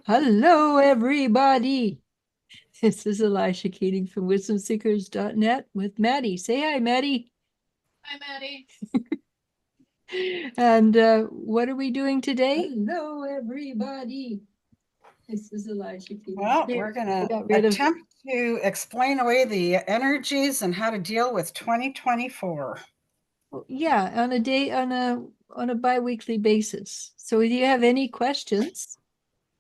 Hello, everybody. This is Elisha Keating from wisdomseekers.net with Maddie. Say hi, Maddie. Hi, Maddie. And what are we doing today? Hello, everybody. This is Elisha Keating. Well, Here, we're going I to got rid of. attempt to explain away the energies and how to deal with 2024. Yeah, on a bi-weekly basis. So if you have any questions,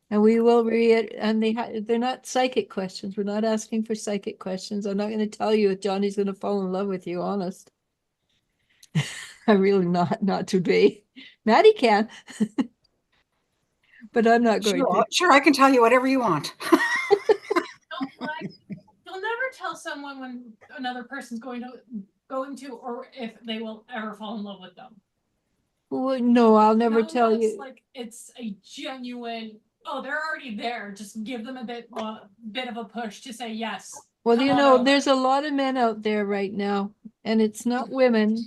and we will read, and they're not psychic questions. We're not asking for psychic questions. I'm not going to tell you if Johnny's going to fall in love with you, honest. I'm really not today. Maddie can, but I'm not going to. Sure, I can tell you whatever you want. Don't like. You'll never tell someone when another person's going to, or if they will ever fall in love with them. Well, no, I'll never No, tell it's you. like it's a genuine. Oh, they're already there. Just give them a bit of a push to say yes. Well, Come on over. there's a lot of men out there right now, and it's not women.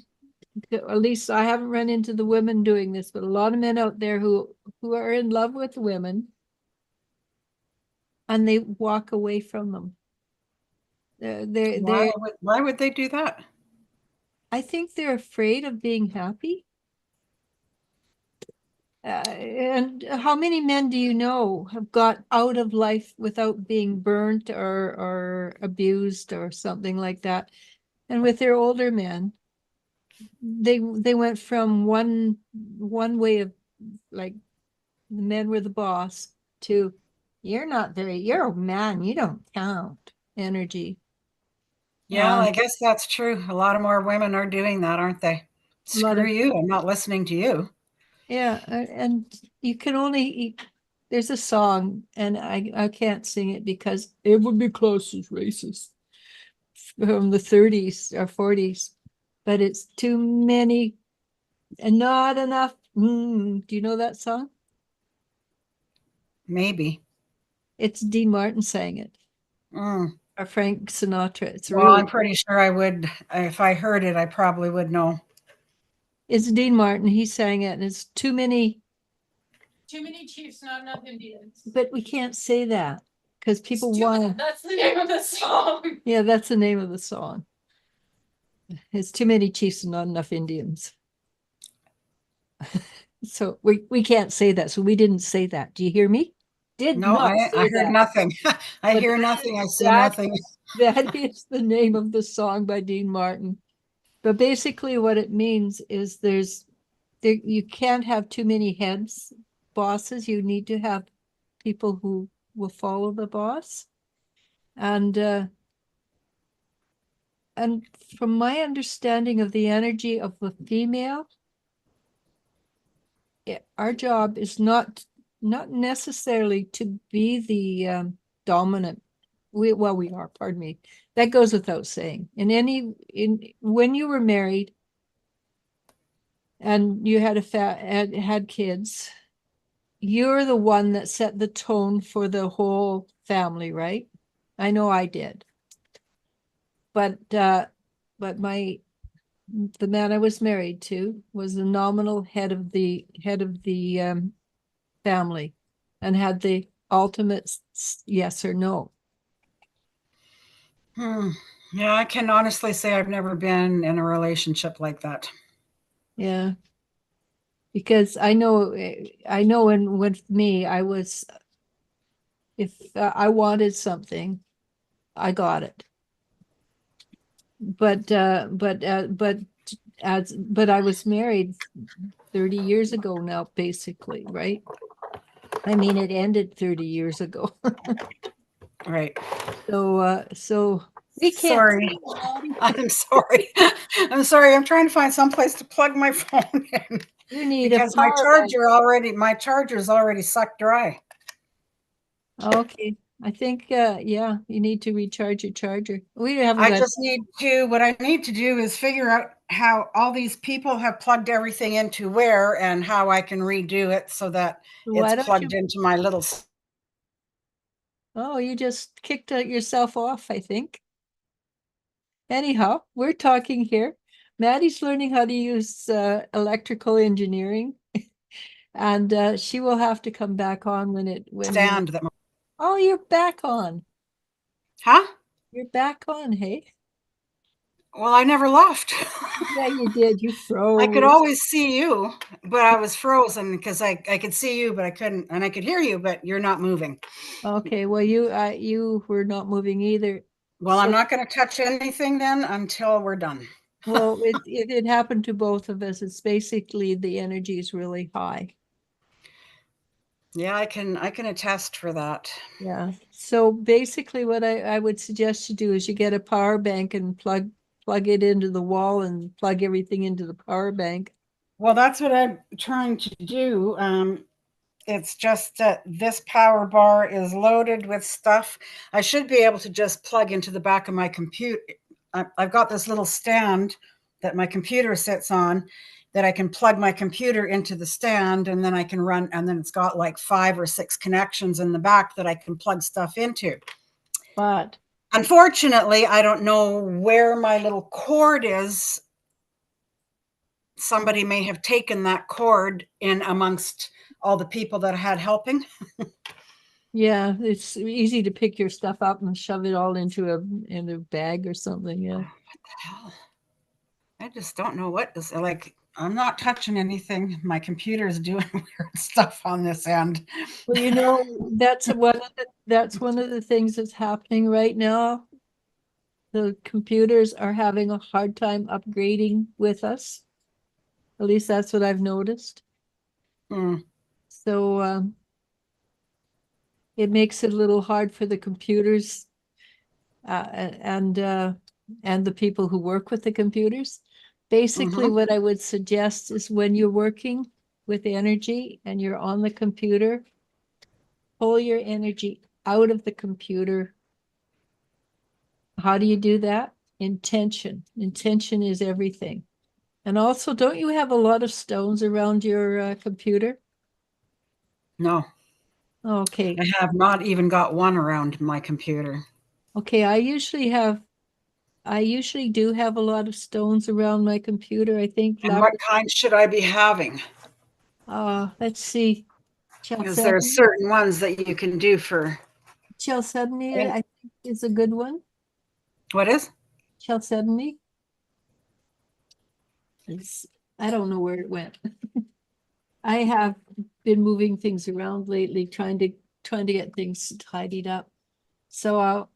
At least I haven't run into the women doing this, but a lot of men out there who are in love with women, and they walk away from them. Why would they do that? I think they're afraid of being happy. And how many men do you know have got out of life without being burnt or abused or something like that? And with their older men, they went from one way of, like, the men were the boss to you're a man, you don't count energy. Yeah, I guess that's true. A lot of more women are doing that, aren't they? Screw you, I'm not listening to you. Yeah, and you can only there's a song, and I can't sing it because it would be close as racist, from the 30s or 40s, but it's too many and not enough. Do you know that song? Maybe. It's Dean Martin sang it, Mm. or Frank Sinatra. It's Well, really, I'm pretty sure I would. If I heard it, I probably would know. it's Dean Martin. He sang it, and it's too many. Too many chiefs, not enough Indians. But we can't say that because people want. That's the name of the song. Yeah, that's the name of the song. It's too many chiefs and not enough Indians. So we can't say that. So we didn't say that. Do you hear me? Did No, not I say heard that. nothing. I But hear nothing. I see that nothing. that is the name of the song by Dean Martin. But basically what it means is you can't have too many heads, bosses. You need to have people who will follow the boss. And from my understanding of the energy of the female, our job is not necessarily to be the dominant. We are, pardon me. That goes without saying. When you were married and you had kids, you're the one that set the tone for the whole family, right? I know I did. But the man I was married to was the nominal head of the family, and had the ultimate yes or no. Yeah, I can honestly say I've never been in a relationship like that. Yeah, because I know when with me, I was, if I wanted something, I got it. But I was married 30 years ago now, basically, right? I mean, it ended 30 years ago. Right. So we can't. Sorry. I'm sorry. I'm sorry. I'm trying to find some place to plug my phone in. You need because a my charger's already sucked dry. Okay. I think yeah, you need to recharge your charger. We haven't got What I need to do is figure out how all these people have plugged everything into where and how I can redo it so that it's plugged into my little. Oh, you just kicked yourself off, I think. Anyhow, we're talking here. Maddie's learning how to use electrical engineering. And she will have to come back on when stand that. Oh, you're back on. Huh? You're back on, hey? Well, I never left. Yeah, you did. You froze. I could always see you, but I was frozen because I could see you, but I couldn't, and I could hear you, but you're not moving. Okay, well, you were not moving either. Well, I'm not going to touch anything then until we're done. Well, it happened to both of us. It's basically the energy is really high. Yeah, I can attest for that. Yeah. So basically what I would suggest you do is you get a power bank and plug it into the wall and plug everything into the power bank. Well, that's what I'm trying to do. It's just that this power bar is loaded with stuff. I should be able to just plug into the back of my computer. I've got this little stand that my computer sits on that I can plug my computer into the stand, and then I can run, and then it's got like 5 or 6 connections in the back that I can plug stuff into. But unfortunately, I don't know where my little cord is. Somebody may have taken that cord in amongst all the people that I had helping. yeah, it's easy to pick your stuff up and shove it all into a bag or something. Yeah. What the hell? I just don't know what this, like, I'm not touching anything. My computer is doing weird stuff on this end. Well, you know, that's one of the things that's happening right now. The computers are having a hard time upgrading with us. At least that's what I've noticed. So it makes it a little hard for the computers and the people who work with the computers. Basically, what I would suggest is when you're working with energy and you're on the computer, pull your energy out of the computer. How do you do that? Intention. Intention is everything. And also, don't you have a lot of stones around your computer? No. Okay. I have not even got one around my computer. Okay, I usually do have a lot of stones around my computer. I think. And what kind should I be having? Let's see. Because there are certain ones that you can do for. Chalcedony, I think, is a good one. What is? Chalcedony. I don't know where it went. I have been moving things around lately, trying to get things tidied up. So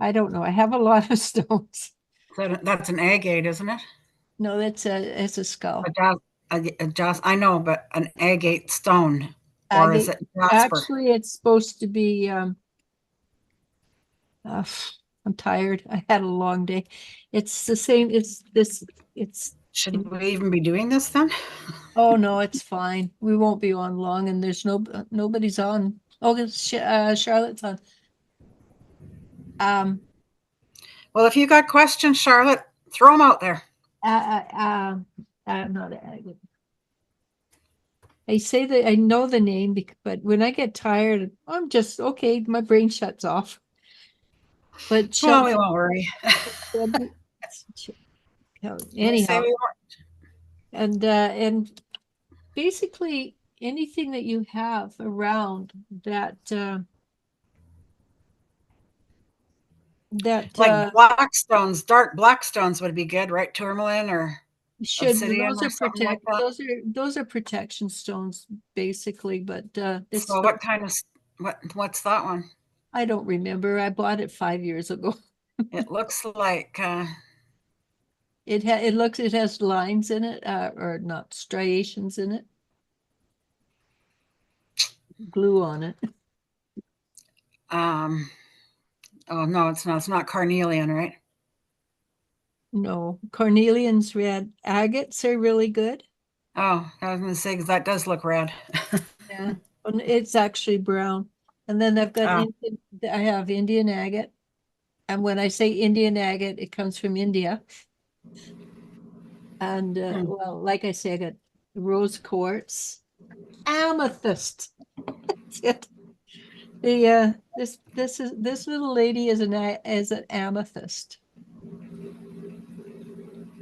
I don't know. I have a lot of stones. That's an agate, isn't it? No, it's a skull. I know, but an agate stone, or Agate. is it jasper? Actually, it's supposed to be. I'm tired. I had a long day. It's the same. It's this. It's. Should we even be doing this then? Oh no, it's fine. We won't be on long, and there's nobody's on. Oh, Charlotte's on. Well, if you got questions, Charlotte, throw them out there. Not I say that I know the name, but when I get tired, I'm just okay. My brain shuts off. But Well, we won't worry. anyhow, and basically anything that you have around that like black stones, dark black stones would be good, right? Tourmaline or obsidian or something like that. Those are protection stones basically, but so what kind of what's that one? I don't remember. I bought it 5 years ago. It looks like it has lines in it, or not, striations in it. Glue on it. Oh no, it's not. It's not carnelian, right? No, carnelian's red. Agates are really good. Oh, I was going to say, because that does look red. Yeah, it's actually brown. And then I've got I have Indian agate. And when I say Indian agate, it comes from India. And well, like I say, I got rose quartz, amethyst. That's it. This little lady is an amethyst.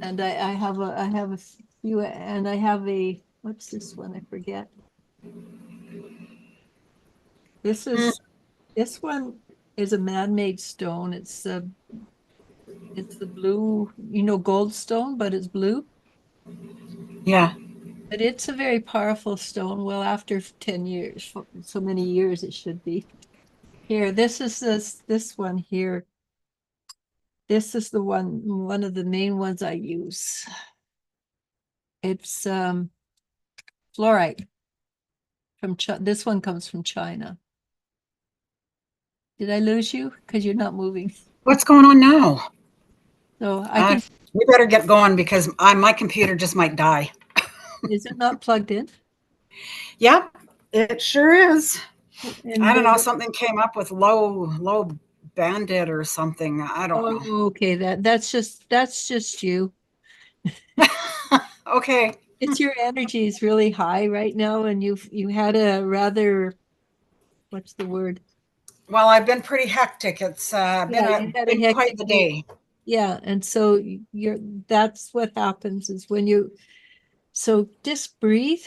And I have a few, and I have a, what's this one? I forget. This is, this one is a man-made stone. It's the blue, gold stone, but it's blue. Yeah. But it's a very powerful stone. Well, after 10 years, so many years it should be. Here, this one here. This is the one of the main ones I use. It's fluorite from this one comes from China. Did I lose you? Because you're not moving. What's going on now? So I can. We better get going because my computer just might die. Is it not plugged in? Yep, it sure is. And I don't know. Something came up with low bandit or something. I don't know. oh, okay. That's just you. Okay. It's your energy is really high right now, and you had a rather, what's the word? Well, I've been pretty hectic. It's You had a been quite hectic the day. day. Yeah, and so that's what happens is when you, so just breathe.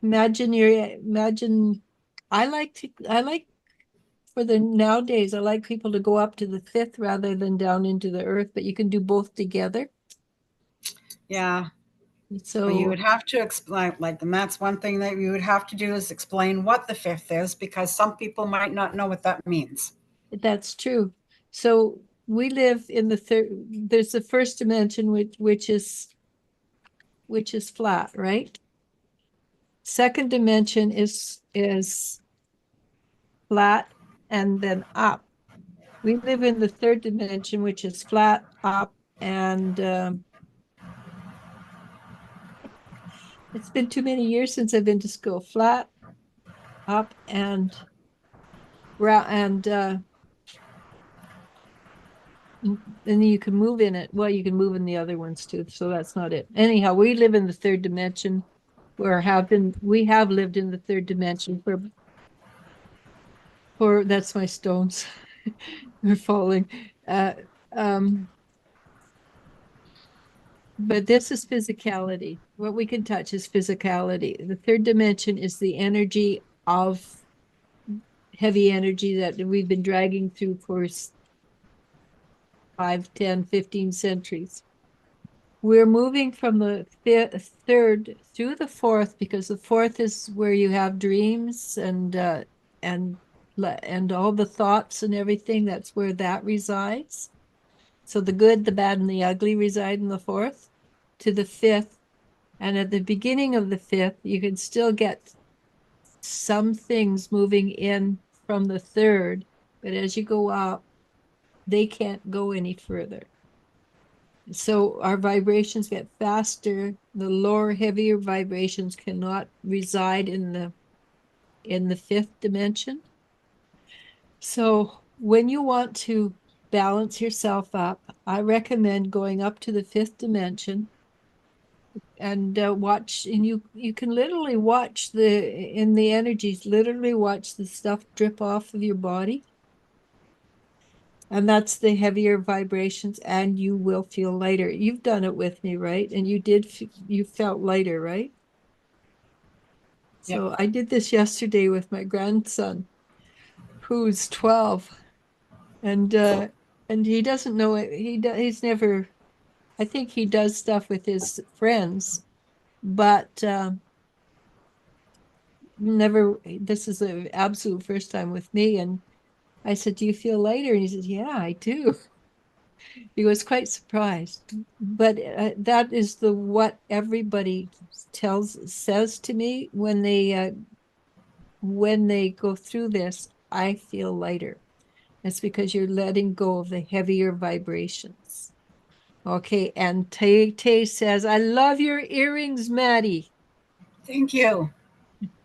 Imagine I like for the nowadays, I like people to go up to the fifth rather than down into the earth, but you can do both together. Yeah. So Well, you would have to explain, and that's one thing that you would have to do is explain what the fifth is, because some people might not know what that means. that's true. So we live in the third, there's the first dimension, which is flat, right? Second dimension is flat and then up. We live in the third dimension, which is flat, up, and it's been too many years since I've been to school. Flat, up, and then you can move in it. Well, you can move in the other ones too, so that's not it. Anyhow, we live in the third dimension, we have lived in the third dimension for that's my stones. They're falling. Um, but this is physicality. What we can touch is physicality. The third dimension is the energy of heavy energy that we've been dragging through for 5, 10, 15 centuries. We're moving from the third through the fourth, because the fourth is where you have dreams and all the thoughts and everything. That's where that resides. So the good, the bad, and the ugly reside in the fourth, to the fifth. And at the beginning of the fifth, you can still get some things moving in from the third, but as you go up, they can't go any further. So our vibrations get faster. The lower, heavier vibrations cannot reside in the fifth dimension. So when you want to balance yourself up, I recommend going up to the fifth dimension and watch. And you can literally watch in the energies, literally watch the stuff drip off of your body. And that's the heavier vibrations, and you will feel lighter. You've done it with me, right? And you felt lighter, right? So I did this yesterday with my grandson, who's 12, and he doesn't know it. He's never. I think he does stuff with his friends, but never. This is the absolute first time with me, and I said, "Do you feel lighter?" And he said, "Yeah, I do." He was quite surprised, but that is what everybody says to me when they go through this. I feel lighter. It's because you're letting go of the heavier vibrations. Okay, and Tay says, "I love your earrings, Maddie." Thank you.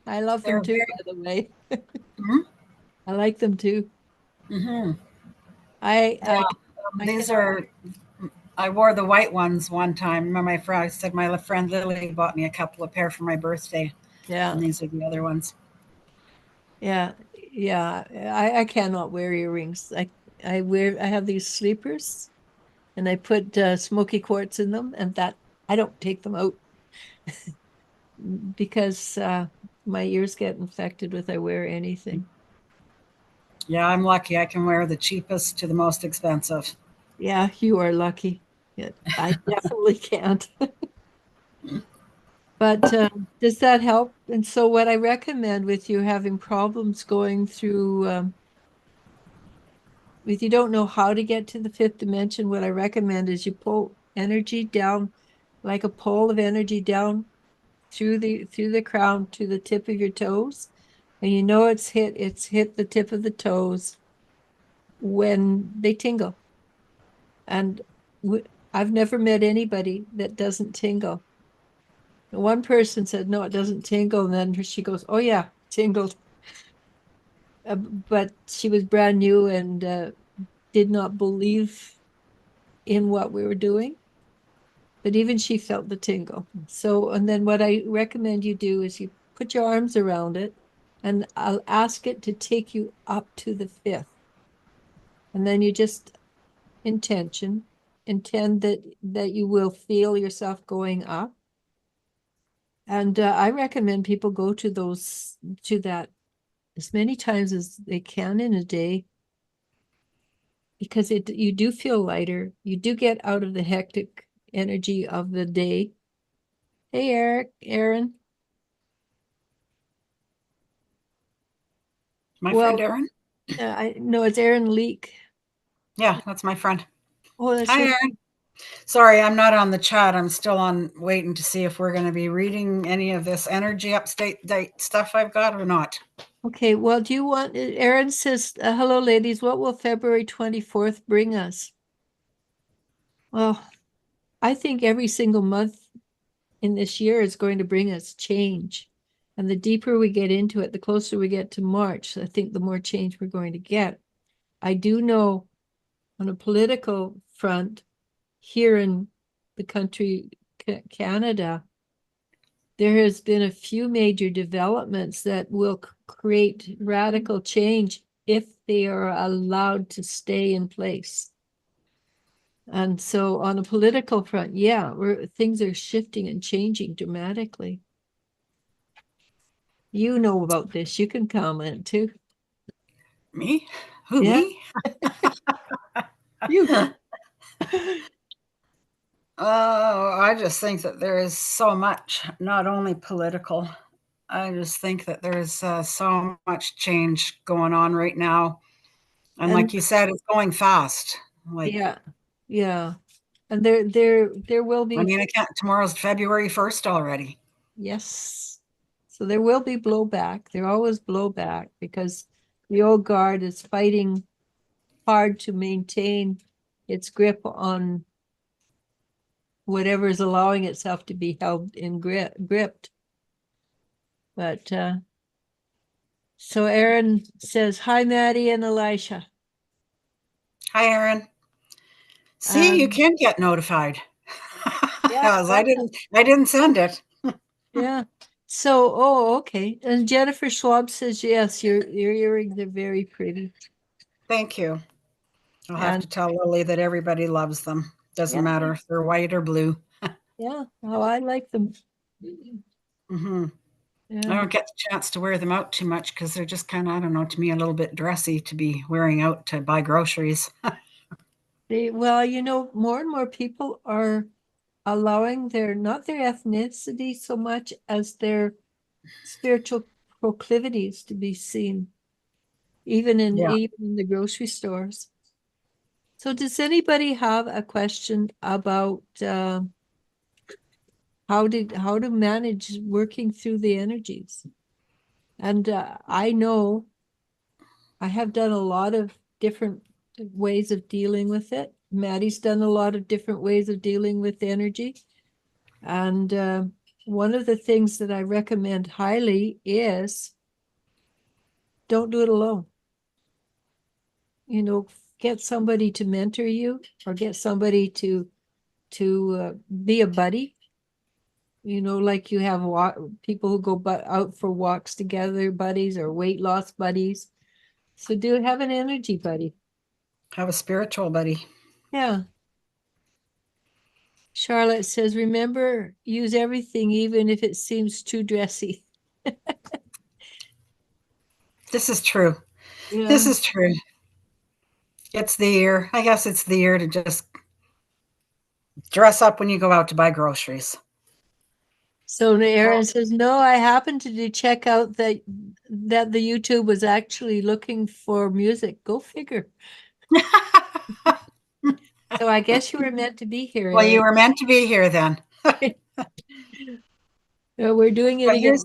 I love them too, by the way. Mhm. I like them too. Mm-hmm. I These are. I wore the white ones one time. Remember, I said my friend Lily bought me a couple of pair for my birthday. yeah. And these are the other ones. Yeah, yeah. I cannot wear earrings. I have these sleepers, and I put smoky quartz in them, and that I don't take them out because my ears get infected if I wear anything. Yeah, I'm lucky. I can wear the cheapest to the most expensive. Yeah, you are lucky. Yeah, I definitely can't. But does that help? And so what I recommend with you having problems going through, if you don't know how to get to the fifth dimension, what I recommend is you pull energy down, like a pole of energy down through the crown to the tip of your toes. And you know it's hit the tip of the toes when they tingle. And I've never met anybody that doesn't tingle. One person said, no, it doesn't tingle. And then she goes, oh, yeah, tingled. But she was brand new and did not believe in what we were doing. But even she felt the tingle. So, and then what I recommend you do is you put your arms around it and I'll ask it to take you up to the fifth. And then you just intend that you will feel yourself going up. And I recommend people go to that as many times as they can in a day, because you do feel lighter. You do get out of the hectic energy of the day. Hey, Aaron. My Well, friend Erin? I know it's Aaron Leak. Yeah, that's my friend. Oh, that's Hi, your Erin. Sorry, I'm not on the chat. I'm still on waiting to see if we're going to be reading any of this energy upstate date stuff I've got or not. Okay, well, do you want, Aaron says, hello, ladies. What will February 24th bring us? Well, I think every single month in this year is going to bring us change. And the deeper we get into it, the closer we get to March, I think the more change we're going to get. I do know on a political front here in the country, Canada, there has been a few major developments that will create radical change if they are allowed to stay in place. And so on a political front, yeah, things are shifting and changing dramatically. You know about this. You can comment too. Me? Who, Yeah. me? You. Oh, I just think that there is so much, not only political. I just think that there's so much change going on right now. And like you said, it's going fast. Like, yeah. And there will be. I mean, tomorrow's February 1st already. Yes. So there will be blowback. There always blowback because the old guard is fighting hard to maintain its grip on whatever is allowing itself to be held in gripped. But so Aaron says, hi, Maddie and Elisha. Hi, Erin. See, you can get notified. Yeah, I didn't send it. yeah. So, okay. And Jennifer Schwab says, yes, your earrings are very pretty. Thank you. I'll have to tell Lily that everybody loves them. Doesn't matter if they're white or blue. Yeah. Oh, I like them. Mm-hmm. Yeah. I don't get the chance to wear them out too much because they're just kind of, I don't know, to me, a little bit dressy to be wearing out to buy groceries. Well, more and more people are allowing not their ethnicity so much as their spiritual proclivities to be seen, even in the grocery stores. So does anybody have a question about how to manage working through the energies? And I know I have done a lot of different ways of dealing with it. Maddie's done a lot of different ways of dealing with energy. And one of the things that I recommend highly is don't do it alone. Get somebody to mentor you or get somebody to be a buddy. Like you have people who go out for walks together, buddies, or weight loss buddies. So have an energy buddy. Have a spiritual buddy. Yeah. Charlotte says, remember, use everything, even if it seems too dressy. This is true. Yeah. This is true. It's the year. I guess it's the year to just dress up when you go out to buy groceries. So Aaron says, no, I happened to check out that the YouTube was actually looking for music. Go figure. So I guess you were meant to be here, Well, you Aaron. were meant to be here then. We're doing it But again.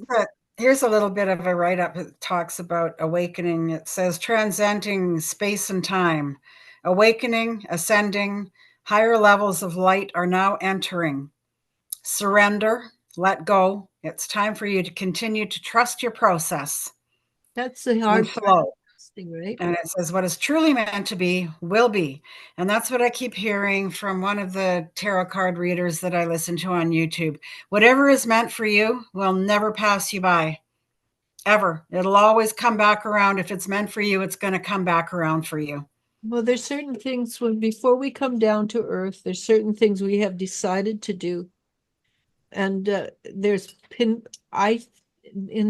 here's a little bit of a write-up that talks about awakening. It says transcending space and time, awakening, ascending, higher levels of light are now entering. Surrender, let go. It's time for you to continue to trust your process That's the and hard part, flow. right? And it says, what is truly meant to be will be. And that's what I keep hearing from one of the tarot card readers that I listen to on YouTube. Whatever is meant for you will never pass you by, ever. It'll always come back around. If it's meant for you, it's going to come back around for you. Well, there's certain things before we come down to earth, there's certain things we have decided to do. And in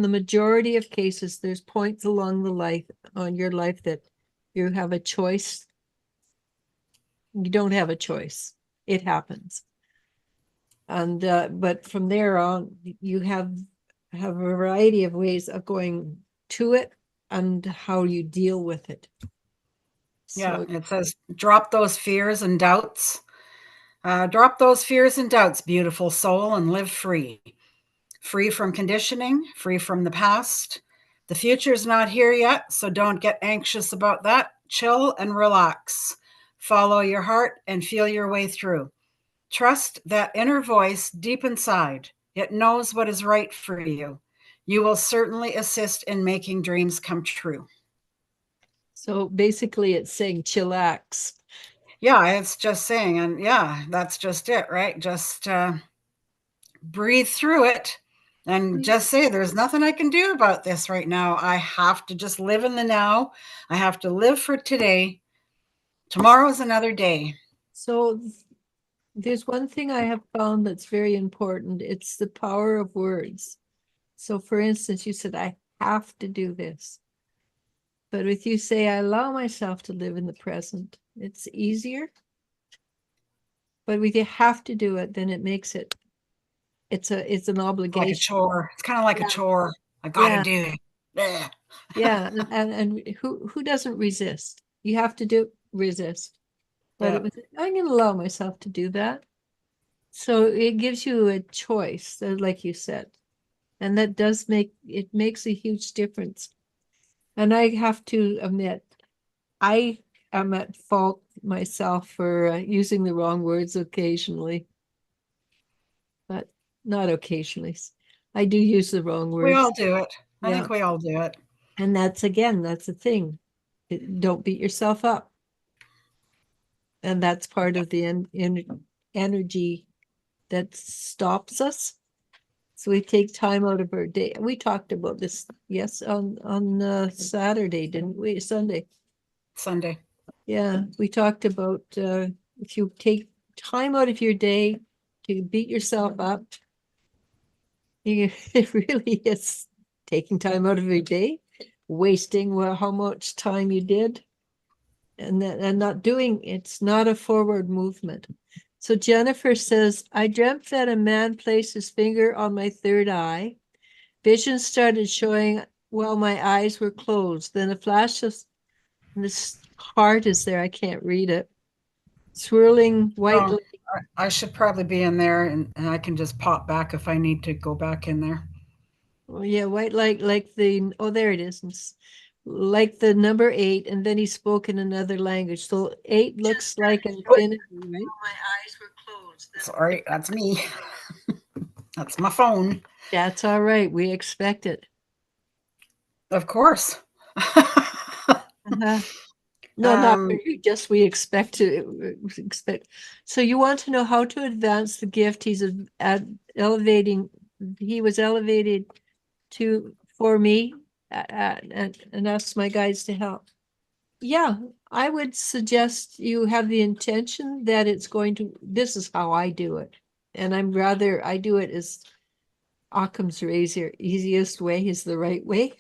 the majority of cases, there's points along your life that you have a choice. You don't have a choice. It happens. And but from there on, you have a variety of ways of going to it and how you deal with it. Yeah, it says drop those fears and doubts. Drop those fears and doubts, beautiful soul, and live free. Free from conditioning, free from the past. The future's not here yet, so don't get anxious about that. Chill and relax. Follow your heart and feel your way through. Trust that inner voice deep inside. It knows what is right for you. You will certainly assist in making dreams come true. So basically it's saying chillax. Yeah, it's just saying, and yeah, that's just it, right? Just breathe through it and just say, there's nothing I can do about this right now. I have to just live in the now. I have to live for today. Tomorrow's another day. So there's one thing I have found that's very important. It's the power of words. So for instance, you said, I have to do this. But if you say, I allow myself to live in the present, it's easier. But if you have to do it, then it makes it's an obligation. Like a chore. It's kind of like a chore. I gotta do it. Yeah. Yeah. And who doesn't resist? You have to resist. But I'm going to allow myself to do that. So it gives you a choice, like you said. And that makes a huge difference. And I have to admit, I am at fault myself for using the wrong words occasionally. But not occasionally. I do use the wrong words. We all do it. I think we all do it. And that's the thing. Don't beat yourself up. And that's part of the energy that stops us. So we take time out of our day. We talked about this, yes, on Saturday, didn't we? Sunday. Yeah, we talked about if you take time out of your day to beat yourself up, it really is taking time out of your day, wasting how much time you did, and not doing. It's not a forward movement. So Jennifer says, I dreamt that a man placed his finger on my third eye. Vision started showing while my eyes were closed. Then a flash of this heart is there. I can't read it. Swirling white. Oh, I should probably be in there, and I can just pop back if I need to go back in there. Oh yeah, white like the, oh, there it is. Like the number 8, and then he spoke in another language. So 8 looks like infinity, right? My eyes were closed. Sorry, that's me. That's my phone. That's all right. We expect it. Of course. No, not for you, just we expect. So you want to know how to advance the gift he's elevating. He was elevated for me and asked my guides to help. Yeah, I would suggest you have the intention that it's going to, this is how I do it. And I do it as Occam's razor, easiest way is the right way.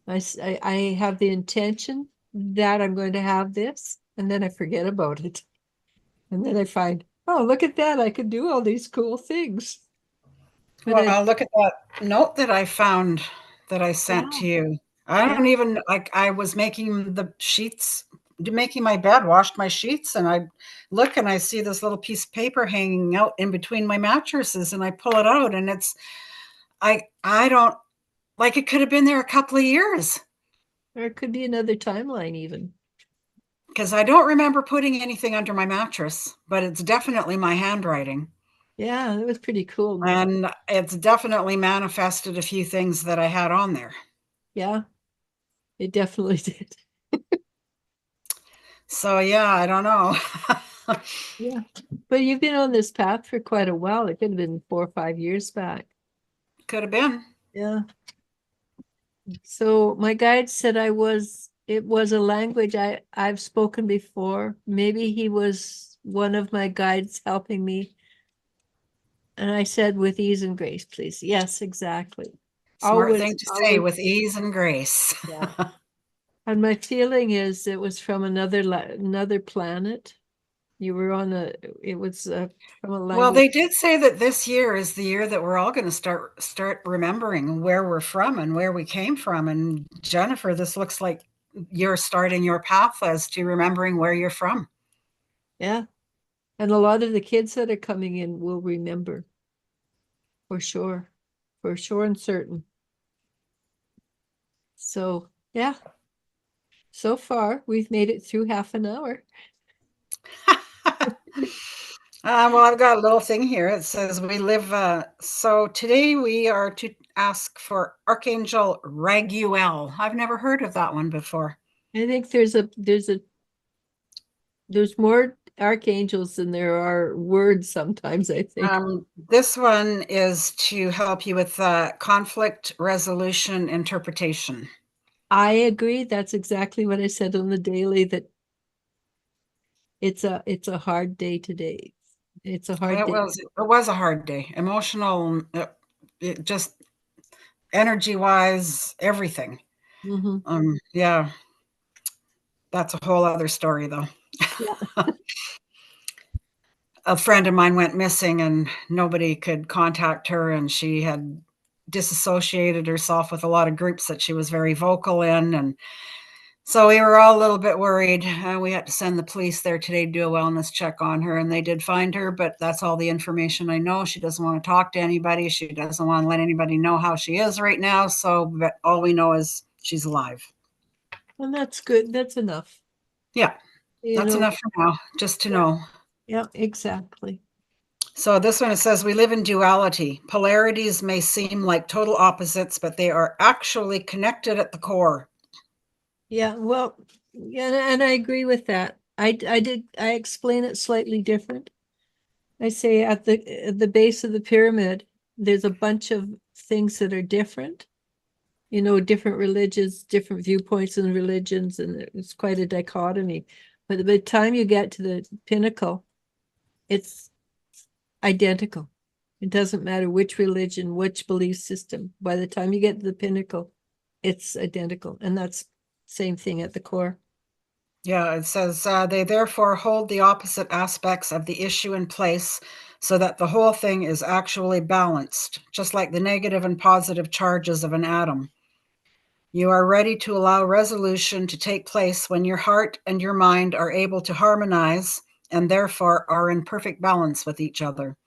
I have the intention that I'm going to have this, and then I forget about it. And then I find, oh, look at that, I could do all these cool things. But Well, look at that note that I found that I sent Yeah. to you. I don't Yeah. even like I was making the sheets, making my bed, washed my sheets, and I look and I see this little piece of paper hanging out in between my mattresses, and I pull it out, and it's I don't like it could have been there a couple of years Or it could be another timeline even. because I don't remember putting anything under my mattress, but it's definitely my handwriting. Yeah, that was pretty cool. And it's definitely manifested a few things that I had on there. Yeah, it definitely did. So yeah, I don't know. Yeah, but you've been on this path for quite a while. It could have been 4 or 5 years back. Could have been. Yeah. So my guide said it was a language I've spoken before. Maybe he was one of my guides helping me. And I said, with ease and grace, please. Yes, exactly. Smart Always, thing to say, always. with ease and grace. Yeah. And my feeling is it was from another planet. You were on it was from a Well, language. they did say that this year is the year that we're all going to start remembering where we're from and where we came from. And Jennifer, this looks like you're starting your path as to remembering where you're from. Yeah. And a lot of the kids that are coming in will remember. For sure. For sure and certain. So, yeah. So far, we've made it through half an hour. Well, I've got a little thing here. It says we live. So today we are to ask for Archangel Raguel. I've never heard of that one before. I think there's more archangels than there are words sometimes, I think. This one is to help you with conflict resolution interpretation. I agree. That's exactly what I said on the daily, that it's a hard day today. It's a hard day. It was a hard day. Emotional, it just energy wise, everything. Mhm. Yeah, that's a whole other story though. Yeah. A friend of mine went missing and nobody could contact her, and she had disassociated herself with a lot of groups that she was very vocal in, and so we were all a little bit worried. We had to send the police there today to do a wellness check on her, and they did find her, but that's all the information I know. She doesn't want to talk to anybody. She doesn't want to let anybody know how she is right now. So but all we know is she's alive. And that's good. That's enough. Yeah, that's enough for now, just to know. Yeah, exactly. So this one, it says, we live in duality. Polarities may seem like total opposites, but they are actually connected at the core. Yeah, well, yeah, and I agree with that. I explain it slightly different. I say at the base of the pyramid, there's a bunch of things that are different. Different religions, different viewpoints in religions, and it's quite a dichotomy. But by the time you get to the pinnacle, it's identical. It doesn't matter which religion, which belief system. By the time you get to the pinnacle, it's identical. And that's same thing at the core. Yeah, it says they therefore hold the opposite aspects of the issue in place so that the whole thing is actually balanced, just like the negative and positive charges of an atom. You are ready to allow resolution to take place when your heart and your mind are able to harmonize and therefore are in perfect balance with each other.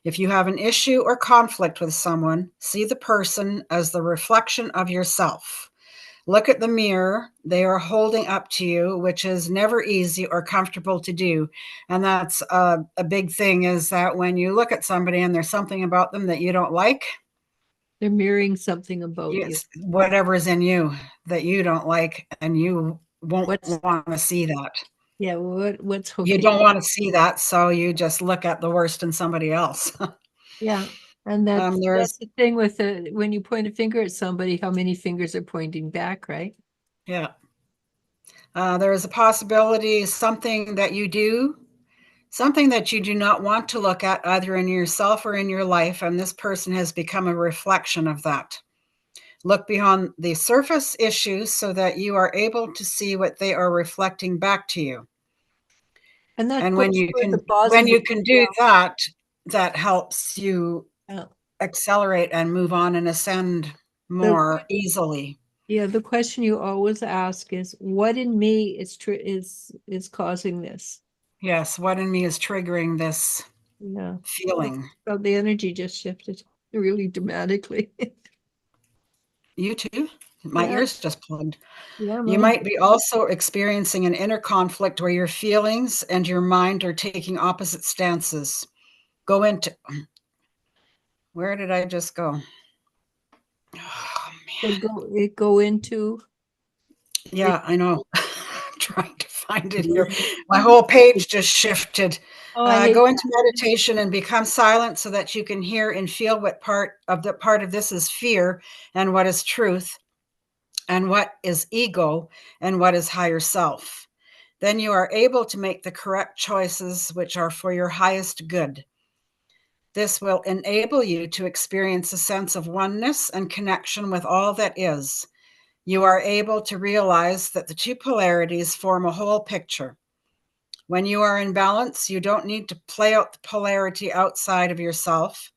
If you have an issue or conflict with someone, see the person as the reflection of yourself. Look at the mirror they are holding up to you, which is never easy or comfortable to do. And that's a big thing, is that when you look at somebody and there's something about them that you don't like, they're mirroring something about you. Whatever is in you that you don't like, and you won't want to see that. Yeah, what's hooking? You don't want to see that, so you just look at the worst in somebody else. Yeah. And that's the thing with when you point a finger at somebody, how many fingers are pointing back, right? Yeah. There is a possibility something that you do not want to look at either in yourself or in your life, and this person has become a reflection of that. Look beyond the surface issues so that you are able to see what they are reflecting back to you. And that And goes for the positive. do that, that helps you Yeah. accelerate and move on and ascend more easily. Yeah, the question you always ask is, what in me is causing this? Yes, what in me is triggering this Yeah. feeling? So the energy just shifted really dramatically. You too? My Yeah. ears just plugged. Yeah, You mine. might be also experiencing an inner conflict where your feelings and your mind are taking opposite stances. Go into, where did I just go? Oh, man. Go into. Yeah, I know. I'm trying to find it here. My whole page just shifted. Oh, I hate Go into meditation and become silent so that you can hear and feel what part of this is fear and what is truth and what is ego and what is higher self. Then you are able to make the correct choices which are for your highest good. This will enable you to experience a sense of oneness and connection with all that is. You are able to realize that the two polarities form a whole picture. When you are in balance, you don't need to play out the polarity outside of yourself.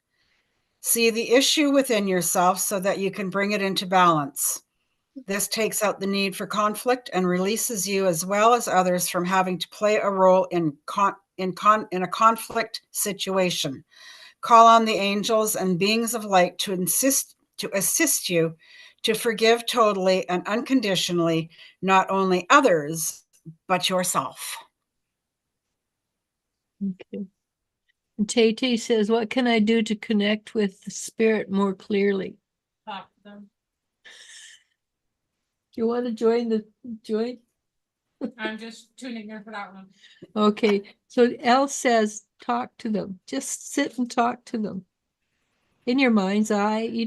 See the issue within yourself so that you can bring it into balance. This takes out the need for conflict and releases you as well as others from having to play a role in a conflict situation. Call on the angels and beings of light to assist you to forgive totally and unconditionally, not only others, but yourself. Okay. And Tay says, what can I do to connect with the spirit more clearly? Talk to them. Do you want to join? I'm just tuning in for that one. Okay, so Elle says, talk to them. Just sit and talk to them. In your mind's eye, you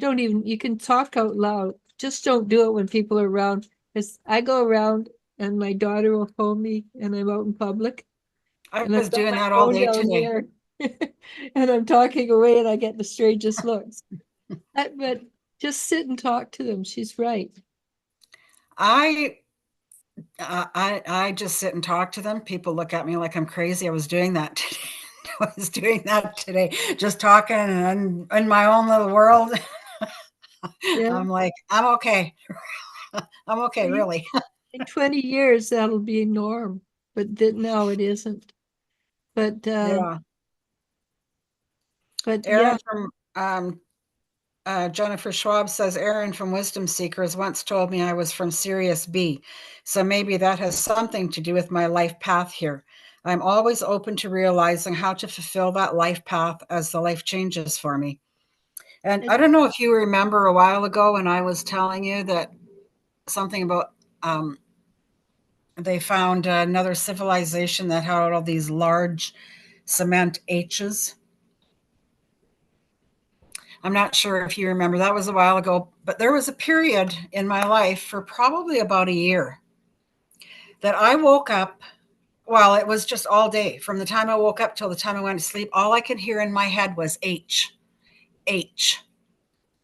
can talk out loud. Just don't do it when people are around. Because I go around and my daughter will phone me and I'm out in public. I And was I've got doing my that all phone day down today. here. And I'm talking away and I get the strangest looks. But just sit and talk to them. She's right. I just sit and talk to them. People look at me like I'm crazy. I was doing that today. Just talking and in my own little world. Yeah. I'm like, I'm okay. I'm okay, really. In 20 years, that'll be a norm, but now it isn't. But Yeah. but Aaron yeah, from Jennifer Schwab says, Aaron from Wisdom Seekers once told me I was from Sirius B. So maybe that has something to do with my life path here. I'm always open to realizing how to fulfill that life path as the life changes for me. And I don't know if you remember a while ago when I was telling you that something about they found another civilization that had all these large cement H's. I'm not sure if you remember, that was a while ago, but there was a period in my life for probably about a year that I woke up. Well, it was just all day. From the time I woke up till the time I went to sleep, all I could hear in my head was H, H,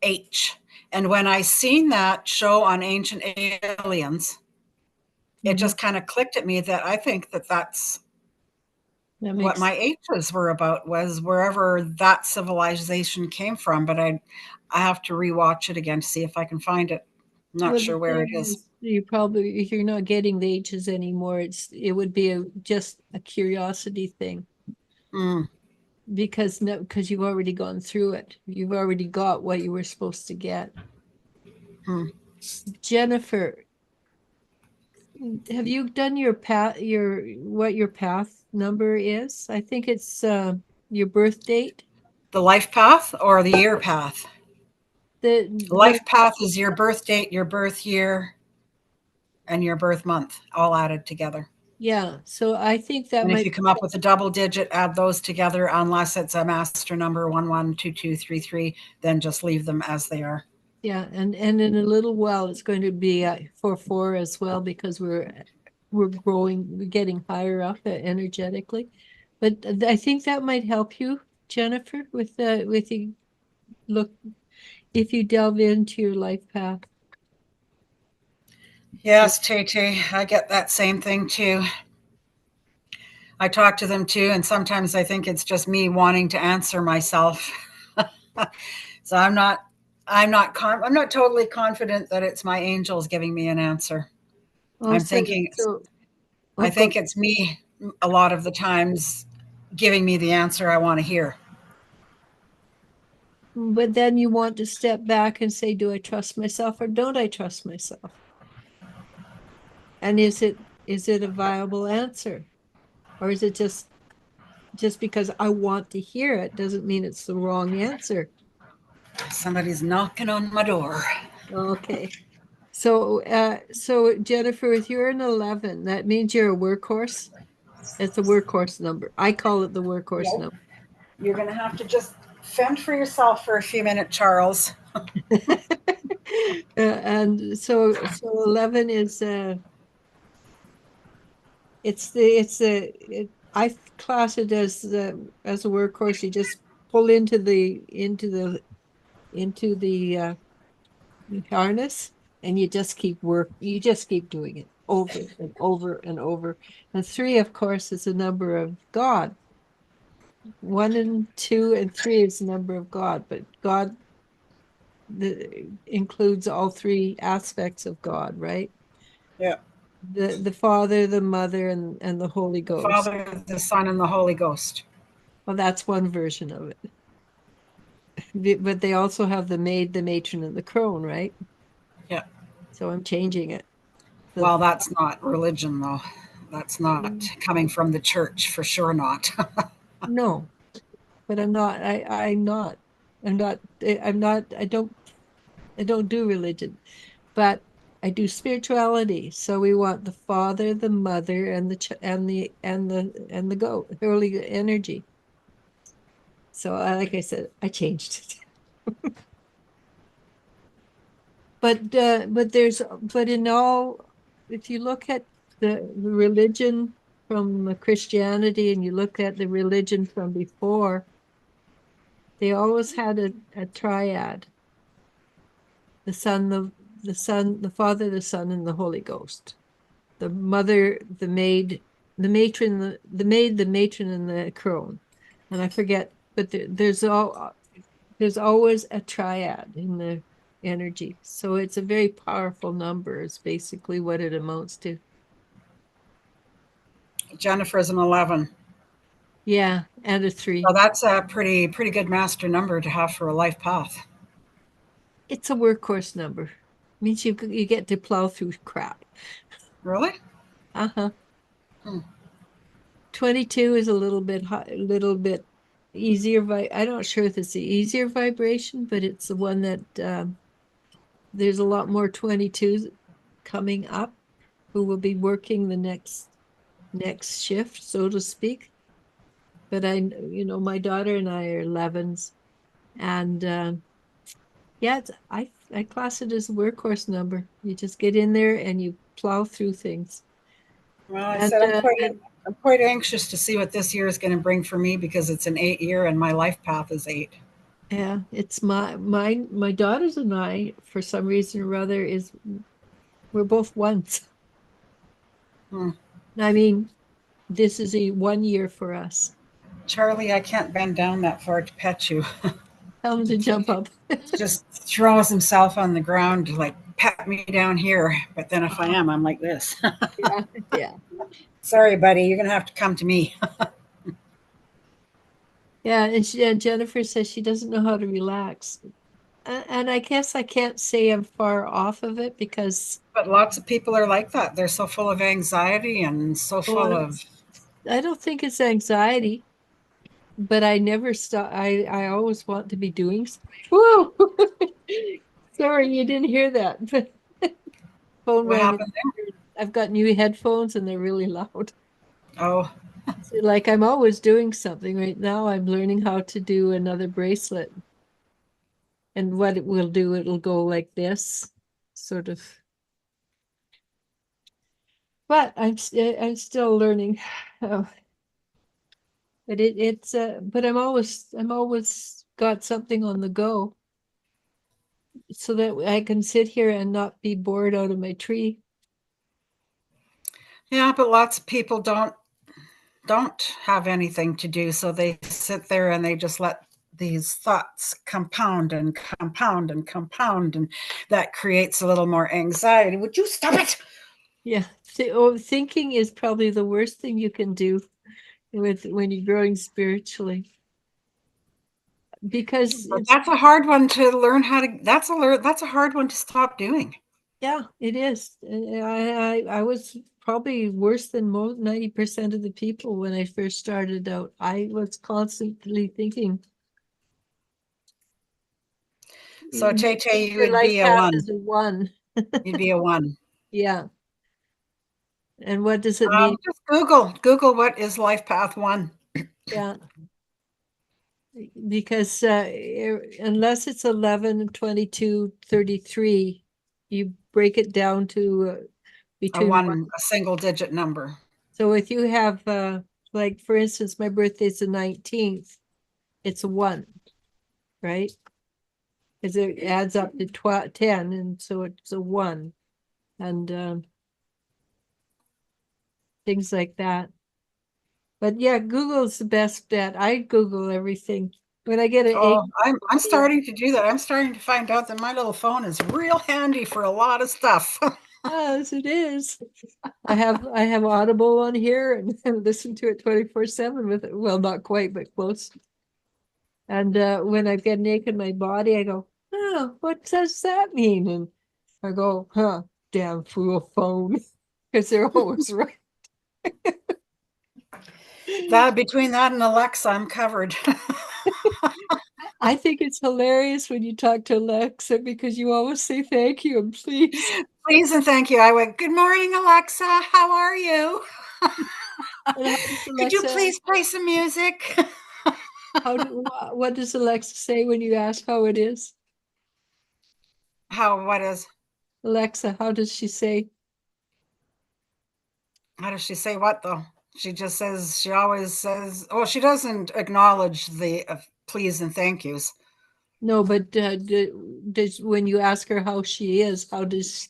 H. And when I seen that show on Ancient Aliens, it just kind of clicked at me that I think that that's what my H's were about, was wherever that civilization came from. But I have to rewatch it again to see if I can find it. Not sure where it is. You probably, if you're not getting the H's anymore, it would be just a curiosity thing. Because you've already gone through it. You've already got what you were supposed to get. Jennifer, have you done your what your path number is? I think it's your birth date. The life path or the year path? The life path is your birth date, your birth year, and your birth month all added together. Yeah, so I think that and if you come up with a double digit, add those together, unless it's a master number 112233, then just leave them as they are. Yeah, and in a little while it's going to be 44 as well, because we're growing, we're getting higher up energetically. But I think that might help you, Jennifer, with the look, if you delve into your life path. Yes, Tay, I get that same thing too. I talk to them too, and sometimes I think it's just me wanting to answer myself. So I'm not totally confident that it's my angels giving me an answer. Oh, I'm thinking I go. think it's me a lot of the times giving me the answer I want to hear. But then you want to step back and say, do I trust myself or don't I trust myself? And is it a viable answer? Or is it just because I want to hear it doesn't mean it's the wrong answer? Somebody's knocking on my door. Okay. So Jennifer, if you're an 11, that means you're a workhorse. It's a workhorse number. I call it the workhorse number. You're going to have to just fend for yourself for a few minutes, Charles. And so 11 is I class it as a workhorse. You just pull into the harness, and you just keep doing it over and over and over. And 3, of course, is the number of God. 1 and 2 and 3 is the number of God, but God includes all 3 aspects of God, right? Yeah. The Father, the Mother, and the Holy The Ghost. Father, the Son, and the Holy Ghost. Well, that's one version of it. But they also have the maid, the matron, and the crone, right? Yeah. So I'm changing it. Well, that's not religion, though. That's not coming from the church, for sure not. No, but I'm not. I'm not. I'm not. I'm not. I don't do religion, but I do spirituality. So we want the Father, the Mother, and the goat, holy energy. So like I said, I changed it. But in all, if you look at the religion from Christianity and you look at the religion from before, they always had a triad: the Son, the Father, the Son, and the Holy Ghost. The mother, the maid, the matron, the maid, the matron, and the crone. And I forget, but there's always a triad in the energy. So it's a very powerful number, is basically what it amounts to. Jennifer's an 11. Yeah, and a 3. So that's a pretty good master number to have for a life path. It's a workhorse number. It means you get to plow through crap. Really? Uh-huh. 22 is a little bit easier. I'm not sure if it's the easier vibration, but it's the one that there's a lot more 22s coming up who will be working the next shift, so to speak. But my daughter and I are 11s, and yeah, I class it as a workhorse number. You just get in there and you plow through things. Well, I And said I'm quite anxious to see what this year is going to bring for me because it's an 8 year and my life path is 8. yeah, it's my daughters and I, for some reason or other, we're both ones. I mean, this is a 1 year for us. Charlie, I can't bend down that far to pet you. Tell him to jump up. Just throws himself on the ground, like, pat me down here. But then if I am, I'm like this. Yeah, yeah. Sorry, buddy, you're going to have to come to me. Yeah, and Jennifer says she doesn't know how to relax. And I guess I can't say I'm far off of it because But lots of people are like that. They're so full of anxiety and so full of. I don't think it's anxiety, but I never stop. I always want to be doing. Whoa! Sorry, you didn't hear that. Phone What rang. happened there? I've got new headphones and they're really loud. Oh, So, like, I'm always doing something. Right now I'm learning how to do another bracelet. And what it will do, it'll go like this, sort of. but I'm still learning. Oh, but but I'm always got something on the go, so that I can sit here and not be bored out of my tree. Yeah, but lots of people don't have anything to do, so they sit there and they just let these thoughts compound and compound and compound, and that creates a little more anxiety. Would you stop it? Yeah, thinking is probably the worst thing you can do when you're growing spiritually, because But that's a hard one to learn how to. That's a hard one to stop doing. yeah, it is. I was probably worse than 90% of the people when I first started out. I was constantly thinking. So You Tay, think you your would life be a path one. is a one. You'd be a one. Yeah. And what does it mean? Just Google what is life path one. Yeah. Because unless it's 11, 22, 33, you break it down to between one. A single digit number. So if you have, like, for instance, my birthday's the 19th, it's a one, right? Because it adds up to 10, and so it's a one. And things like that. But yeah, Google's the best bet. I Google everything. When I get an egg, Oh, I'm starting to do that. I'm starting to find out that my little phone is real handy for a lot of stuff. yes, it is. I have Audible on here and listen to it 24/7 with it. Well, not quite, but close. And when I get an ache in my body, I go, oh, what does that mean? And I go, huh, damn fool phone. Because they're always right. That between that and Alexa, I'm covered. I think it's hilarious when you talk to Alexa because you always say thank you and please. Please and thank you. I went, good morning, Alexa. How are you? And how does Could you Alexa, please play some music? what does Alexa say when you ask how it is? What is? Alexa, how does she say? How does she say what though? She always says, oh, she doesn't acknowledge the please and thank yous. No, but does when you ask her how she is, how does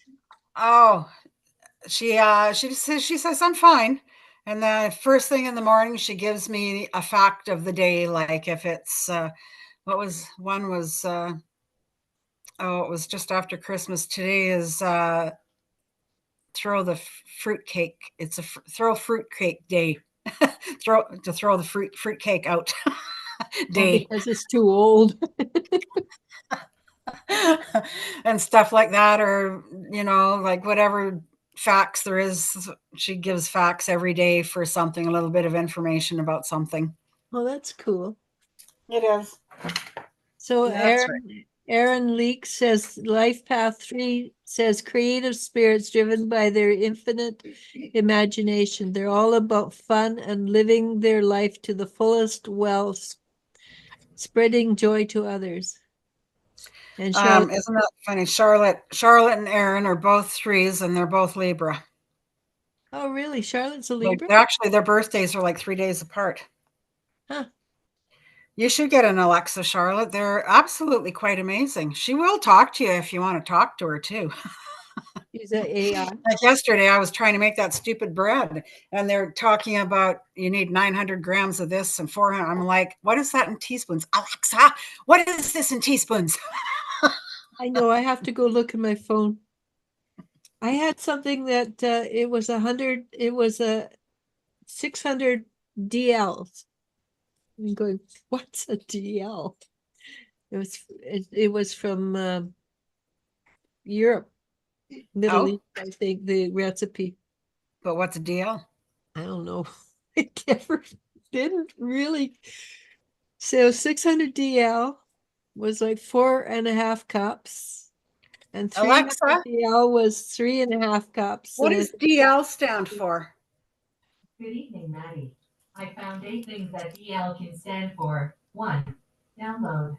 Oh, she says I'm fine. And then first thing in the morning, she gives me a fact of the day. Like if it's, what was, one was, oh, it was just after Christmas. Today is, throw the fruit cake. It's a throw fruit cake day. throw the fruit cake out day. because it's too old? And stuff like that, or like whatever facts there is, she gives facts every day for something, a little bit of information about something. Well, that's cool. It is. So That's Aaron Leek says Life Path 3 says creative spirits driven by their infinite imagination. They're all about fun and living their life to the fullest while spreading joy to others. And Charlotte, isn't that funny? Charlotte and Aaron are both threes, and they're both Libra. oh really? Charlotte's a Like Libra? actually, their birthdays are like 3 days apart. Huh. You should get an Alexa, Charlotte. They're absolutely quite amazing. She will talk to you if you want to talk to her too. She's an AI. Like yesterday, I was trying to make that stupid bread, and they're talking about you need 900 grams of this and 400. I'm like, what is that in teaspoons? Alexa, what is this in teaspoons? I know, I have to go look at my phone. I had something that it was a 600 DLs. I'm going, what's a DL? It was from Europe, Middle Oh, East, I think, the recipe. but what's a deal? I don't know. It never didn't really. So 600 DL was like 4.5 cups, and 300 Alexa, DL was 3.5 cups. what And does DL stand for? Good evening, Maddie. I found 8 things that DL can stand for. 1. Download.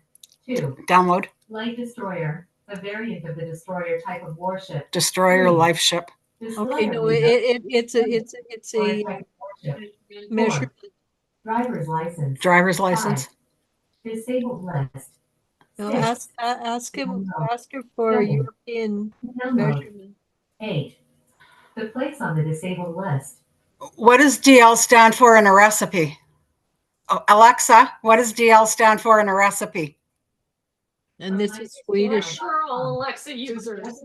2. Download. Light destroyer, a variant of the destroyer type of warship. Destroyer 3. life ship. Okay, Destroyer no, leader, it's or a type of worship. measurement. Driver's license. Driver's license. 5. Disabled list. No, 6. ask him, Download. ask her for 7. European Download. measurement. 8. The place on the disabled list. What does DL stand for in a recipe? Oh, Alexa, what does DL stand for in a recipe? And this is Swedish. For all Alexa users.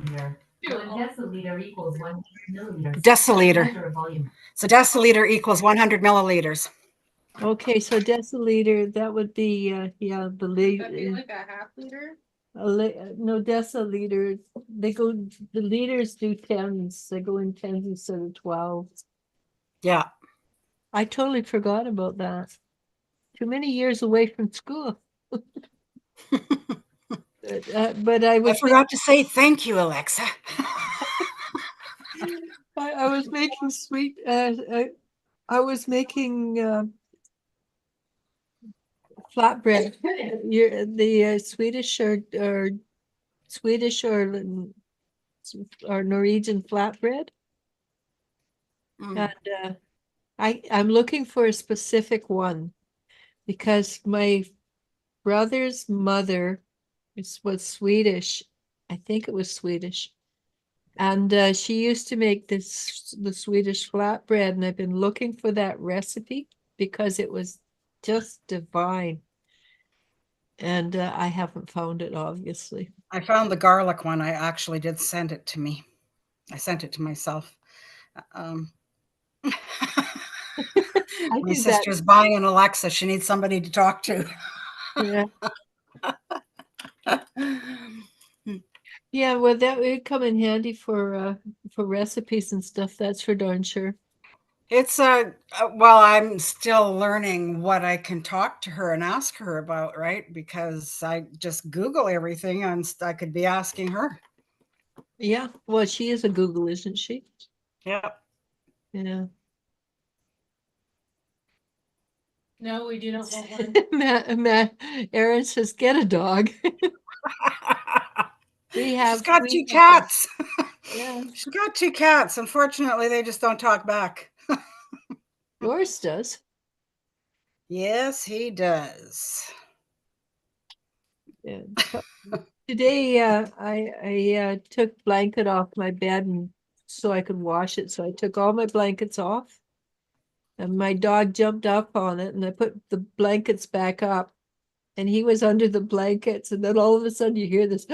Deciliter. 1 deciliter equals 1 milliliter. Deciliter. Measure of volume. So deciliter equals 100 milliliters. Okay, so deciliter, that would be, yeah, the That'd be liter. like a half liter. No, deciliter, they go, the liters do tens, they go in tens instead of 12. Yeah. I totally forgot about that. Too many years away from school. But I I was, forgot to say thank you, Alexa. I was making sweet, I was making, flatbread. The Swedish or Swedish or Norwegian flatbread. Mm. And I'm looking for a specific one because my brother's mother was Swedish. I think it was Swedish. And she used to make the Swedish flatbread, and I've been looking for that recipe because it was just divine. And I haven't found it, obviously. I found the garlic one. I actually did send it to me. I sent it to myself. My did that. sister's buying an Alexa. She needs somebody to talk to. Yeah. Yeah, well, that would come in handy for recipes and stuff. That's for darn sure. It's well, I'm still learning what I can talk to her and ask her about, right? Because I just Google everything and I could be asking her. Yeah, well, she is a Google, isn't she? Yeah. Yeah. No, we do not want one. Aaron says, get a dog. She's got two cats. Yeah. She's got two cats. Unfortunately, they just don't talk back. Yours does. Yes, he does. Yeah. Today, I took blanket off my bed and so I could wash it. So I took all my blankets off, and my dog jumped up on it, and I put the blankets back up, and he was under the blankets, and then all of a sudden you hear this.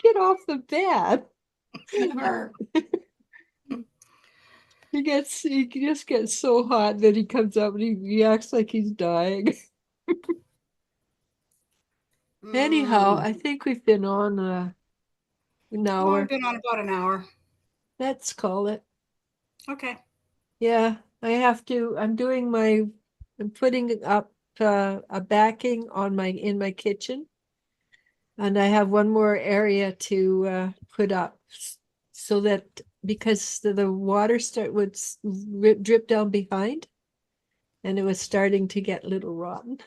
Get off the bed. He just gets so hot that he comes up and he acts like he's dying. Anyhow, I think we've been on an Well, hour. we've been on about an hour. Let's call it. Okay. Yeah, I'm putting up a backing on in my kitchen. And I have one more area to put up so that because the water would drip down behind, and it was starting to get a little rotten.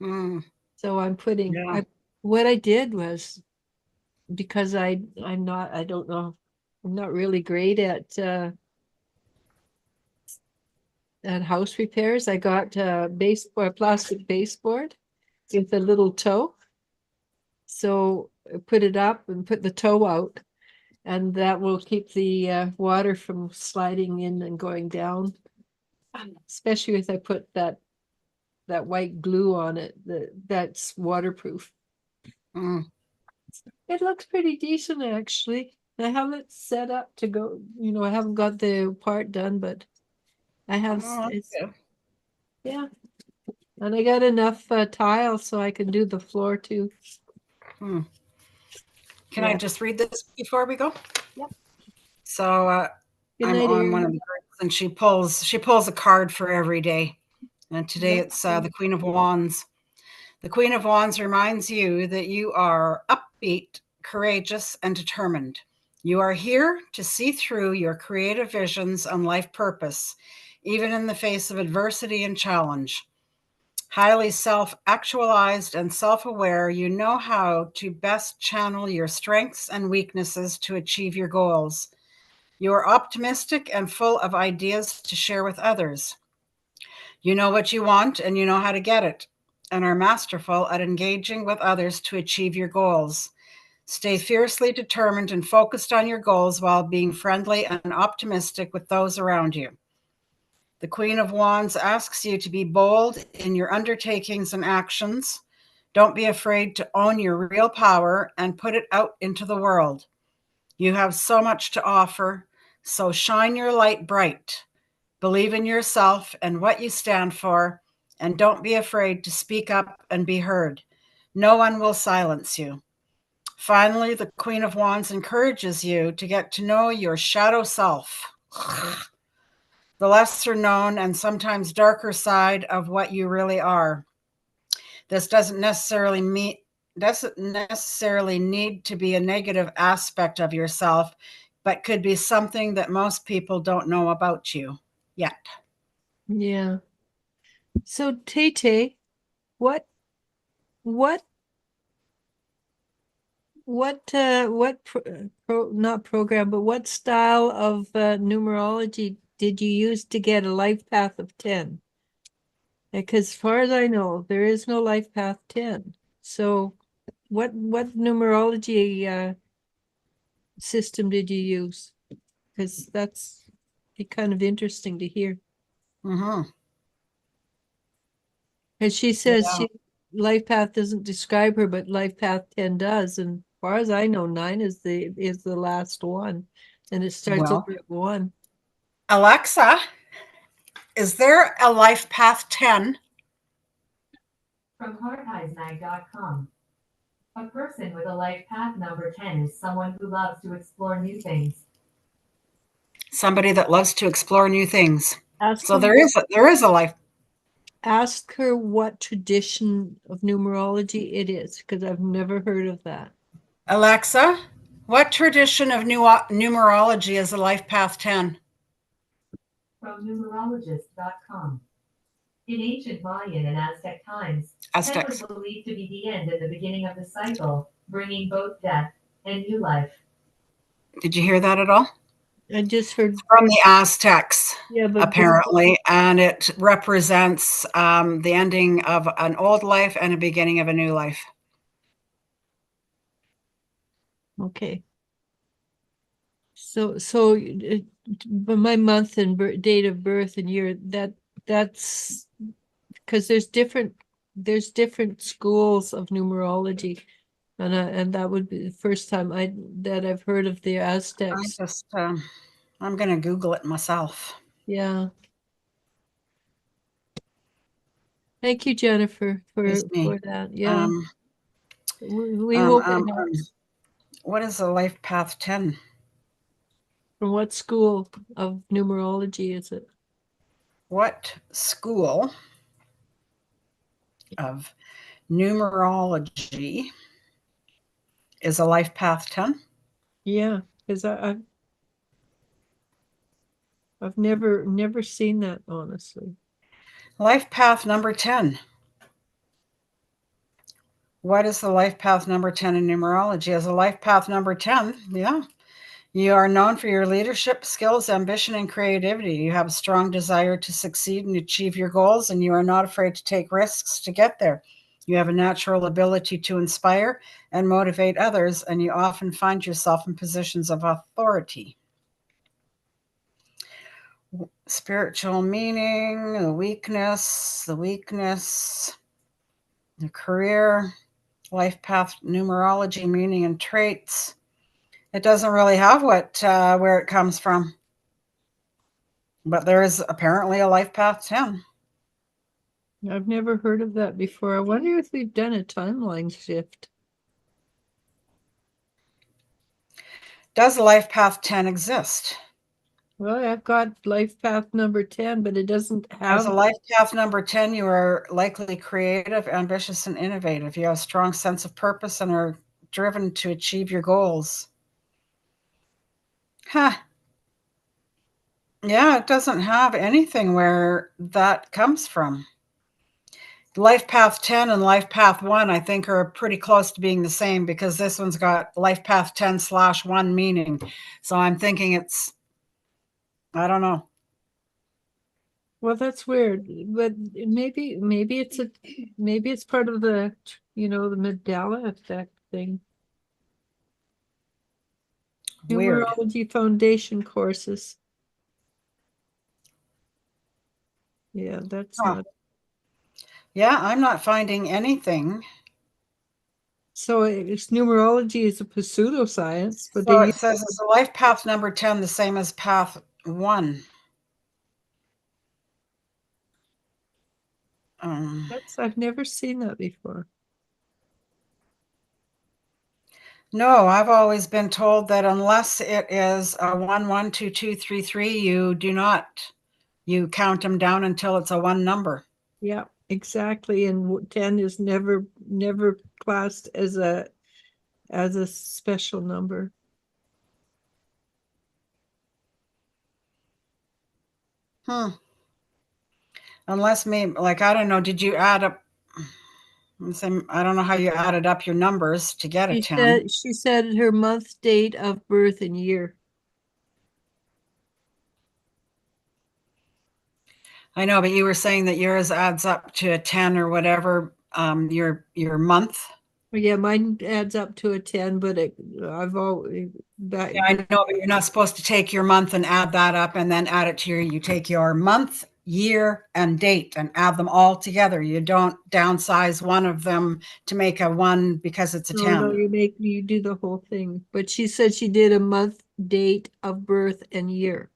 Mm. So I'm putting, Yeah. what I did was, because I'm not really great at house repairs. I got a plastic baseboard with a little toe. So I put it up and put the toe out, and that will keep the water from sliding in and going down. Especially if I put that white glue on it, that's waterproof. Mm. It looks pretty decent, actually. I have it set up to go, I haven't got the part done, but I have, Oh, that's good. yeah. And I got enough tile so I can do the floor too. Hmm. Can Yeah. I just read this before we go? Yep. So Good I'm night, on Erin. one of the groups, and she pulls a card for every day. And today Yep. it's the Queen of Wands. The Queen of Wands reminds you that you are upbeat, courageous, and determined. You are here to see through your creative visions and life purpose, even in the face of adversity and challenge. Highly self-actualized and self-aware, you know how to best channel your strengths and weaknesses to achieve your goals. You are optimistic and full of ideas to share with others. You know what you want and you know how to get it, and are masterful at engaging with others to achieve your goals. Stay fiercely determined and focused on your goals while being friendly and optimistic with those around you. The Queen of Wands asks you to be bold in your undertakings and actions. Don't be afraid to own your real power and put it out into the world. You have so much to offer, so shine your light bright. Believe in yourself and what you stand for, and don't be afraid to speak up and be heard. No one will silence you. Finally, the Queen of Wands encourages you to get to know your shadow self, the lesser known and sometimes darker side of what you really are. This doesn't necessarily need to be a negative aspect of yourself, but could be something that most people don't know about you yet. Yeah. So Tay, what not program, but what style of numerology did you use to get a life path of 10? Because as far as I know, there is no life path 10. So what numerology system did you use? Because that's be kind of interesting to hear. Mm-hmm. And she says Yeah. life path doesn't describe her, but life path 10 does. And as far as I know, 9 is the last one. And it starts Well, over at 1. Alexa, is there a life path 10? From hearteyeesmag.com. A person with a life path number 10 is someone who loves to explore new things. Somebody that loves to explore new things. Ask So her there is a life. Ask her what tradition of numerology it is, because I've never heard of that. Alexa, what tradition of numerology is a life path 10? From numerologist.com. In ancient Mayan and Aztec times, 10 Aztecs. was believed to be the end and the beginning of the cycle, bringing both death and new life. Did you hear that at all? I just heard From the Aztecs, yeah, but apparently, and it represents the ending of an old life and a beginning of a new life. okay. So but my month and date of birth and year, that's because there's different schools of numerology, and that would be the first time that I've heard of the Aztecs. I'm going to Google it myself. Yeah. Thank you, Jennifer, for that. Yeah. We hope it helps. What is a life path 10? From what school of numerology is it? What school of numerology is a life path 10? Yeah, because I've never seen that, honestly. Life path number 10. What is the life path number 10 in numerology? As a life path number 10, yeah. You are known for your leadership skills, ambition, and creativity. You have a strong desire to succeed and achieve your goals, and you are not afraid to take risks to get there. You have a natural ability to inspire and motivate others, and you often find yourself in positions of authority. Spiritual meaning, the weakness, the career, life path, numerology, meaning and traits. It doesn't really have where it comes from. But there is apparently a life path 10. I've never heard of that before. I wonder if we've done a timeline shift. Does life path 10 exist? Well, I've got life path number 10, but it doesn't As have. a life path number 10, you are likely creative, ambitious, and innovative. You have a strong sense of purpose and are driven to achieve your goals. Huh. Yeah, it doesn't have anything where that comes from. Life Path 10 and Life Path 1, I think, are pretty close to being the same because this one's got Life Path 10/1 meaning. So I'm thinking it's, I don't know. Well, that's weird, but maybe it's part of the, the Mandela effect thing. Weird. Numerology foundation courses. Yeah, that's Huh. not. Yeah, I'm not finding anything. So it's numerology is a pseudoscience, but So they it says, is the Life Path number 10 the same as Path 1? I've never seen that before. No, I've always been told that unless it is a 1, 1, 2, 2, 3, 3, you do not. You count them down until it's a 1 number. Yeah, exactly. And 10 is never classed as a special number. Unless maybe, like, I don't know, did you add up? I don't know how you added up your numbers to get a 10. She said her month, date of birth, and year. I know, but you were saying that yours adds up to a 10 or whatever, your month. Yeah, mine adds up to a 10, but I've always that. Yeah, I know, but you're not supposed to take your month and add that up and then add it to you take your month, year, and date and add them all together. You don't downsize one of them to make a 1 because it's a 10. No, you do the whole thing. But she said she did a month, date of birth, and year.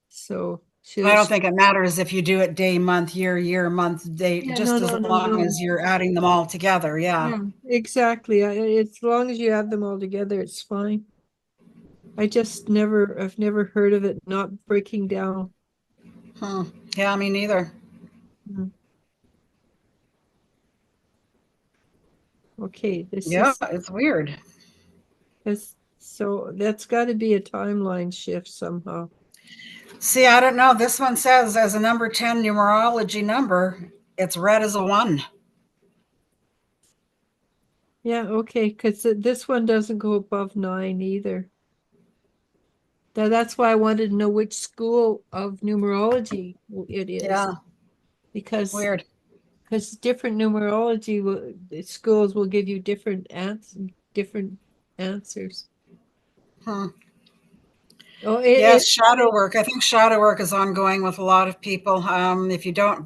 So I don't think it matters if you do it day, month, year, month, date, Yeah, just as long as you're adding them all together. Yeah. Exactly. As long as you add them all together, it's fine. I've never heard of it not breaking down. Yeah, me neither. Okay, it's weird. So that's got to be a timeline shift somehow. See, I don't know. This one says as a number 10 numerology number, it's read as a 1. Yeah, okay, because this one doesn't go above 9 either. That's why I wanted to know which school of numerology it is. Yeah. Because weird. Because different numerology schools will give you different answers. Oh, yes, shadow work. I think shadow work is ongoing with a lot of people. If you don't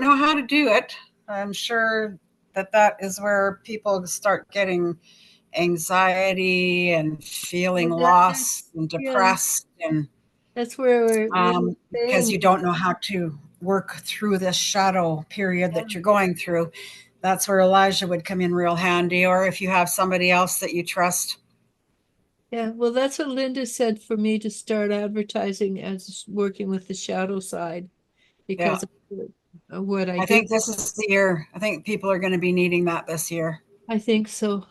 know how to do it, I'm sure that is where people start getting anxiety and feeling lost and depressed, and that's where because you don't know how to work through this shadow period that you're going through. That's where Elijah would come in real handy, or if you have somebody else that you trust. Yeah, well, that's what Linda said for me to start advertising as working with the shadow side, because of what I think this is the year. I think people are going to be needing that this year. I think so.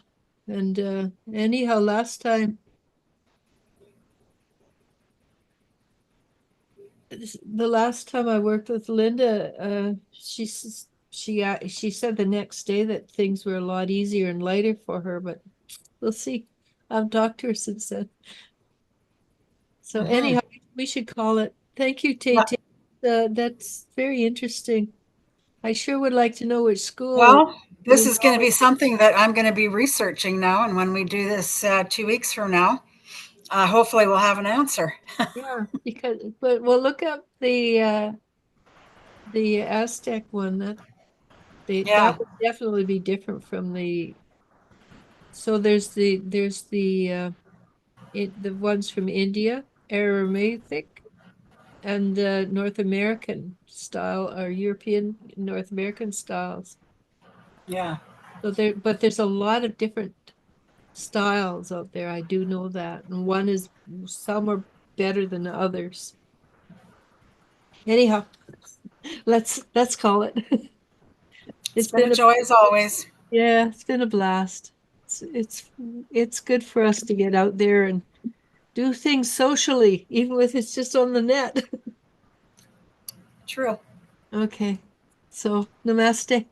And anyhow, last time, the last time I worked with Linda, she said the next day that things were a lot easier and lighter for her, but we'll see. I've talked to her since then. So anyhow, we should call it. Thank you, Tate. That's very interesting. I sure would like to know which school. Well, this is going to be something that I'm going to be researching now, and when we do this 2 weeks from now, hopefully we'll have an answer. Yeah, but we'll look up the Aztec one. That would definitely be different from the. So there's the ones from India, Aramaic, and North American style or European North American styles. Yeah. So there's a lot of different styles out there. I do know that, and some are better than others. Anyhow, let's call it. It's been a joy as always. Yeah, it's been a blast. It's good for us to get out there and do things socially, even if it's just on the net. True. Okay. So namaste.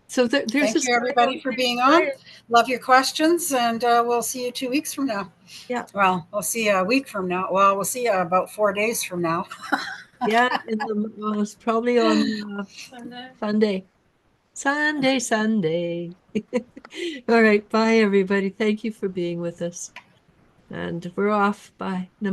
So there's Thank this you, guy everybody, for being on. Love your questions, and we'll see you 2 weeks from now. Yeah. Well, we'll see you a week from now. Well, we'll see you about 4 days from now. Yeah, it's probably on Sunday. Sunday. All right, bye everybody. Thank you for being with us. And we're off. Bye.